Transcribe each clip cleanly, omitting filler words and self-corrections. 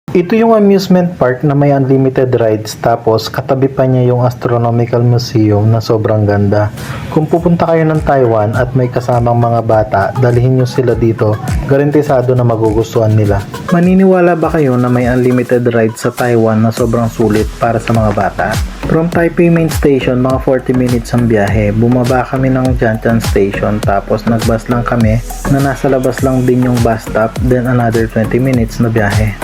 Ito yung amusement park na may unlimited rides, tapos katabi pa niya yung Astronomical Museum na sobrang ganda. Kung pupunta kayo ng Taiwan at may kasamang mga bata, dalhin nyo sila dito, garantisado na magugustuhan nila. Maniniwala ba kayo na may unlimited rides sa Taiwan na sobrang sulit para sa mga bata? From Taipei Main Station, mga 40 minutes ang biyahe. Bumaba kami ng Jianshan Station, tapos nagbus lang kami na nasa labas lang din yung bus stop, then another 20 minutes na biyahe.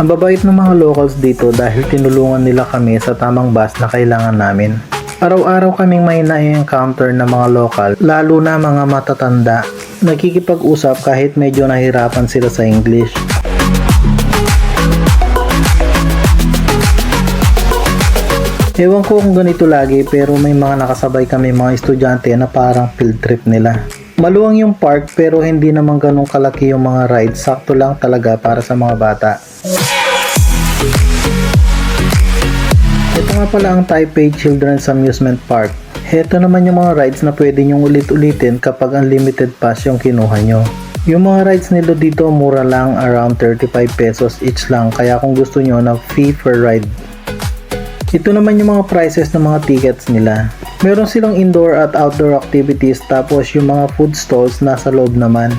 Ang babait ng mga locals dito dahil tinulungan nila kami sa tamang bus na kailangan namin. Araw-araw kaming may na-encounter na mga lokal, lalo na mga matatanda. Nagkikipag-usap kahit medyo nahirapan sila sa English. Ewan ko kung ganito lagi, pero may mga nakasabay kami mga estudyante na parang field trip nila. Maluwang yung park pero hindi naman ganun kalaki yung mga rides, sakto lang talaga para sa mga bata. Ito nga pala ang Taipei Children's Amusement Park. Ito naman yung mga rides na pwede nyong ulit-ulitin kapag unlimited pass yung kinuha nyo. Yung mga rides nila dito mura lang, around 35 pesos each lang, kaya kung gusto nyo na fee per ride. Ito naman yung mga prices ng mga tickets nila. Meron silang indoor at outdoor activities, tapos yung mga food stalls nasa loob naman.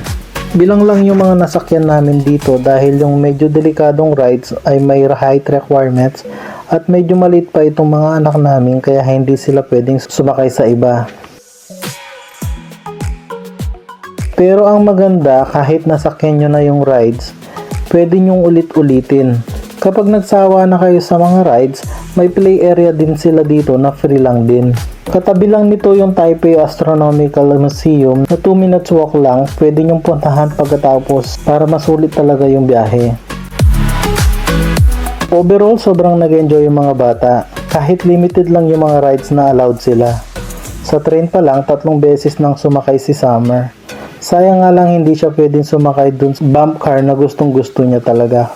Bilang lang yung mga nasakyan namin dito dahil yung medyo delikadong rides ay may height requirements at medyo maliit pa itong mga anak namin kaya hindi sila pwedeng sumakay sa iba. Pero ang maganda, kahit nasakyan nyo na yung rides, pwede nyong ulit-ulitin. Kapag nagsawa na kayo sa mga rides, may play area din sila dito na free lang din. Katabi lang nito yung Taipei Astronomical Museum na 2 minutes walk lang, pwede nyong puntahan pagkatapos para masulit talaga yung biyahe. Overall, sobrang nag-enjoy yung mga bata, kahit limited lang yung mga rides na allowed sila. Sa train pa lang, 3 beses nang sumakay si Summer. Sayang nga lang hindi siya pwedeng sumakay dun sa bump car na gustong gusto niya talaga.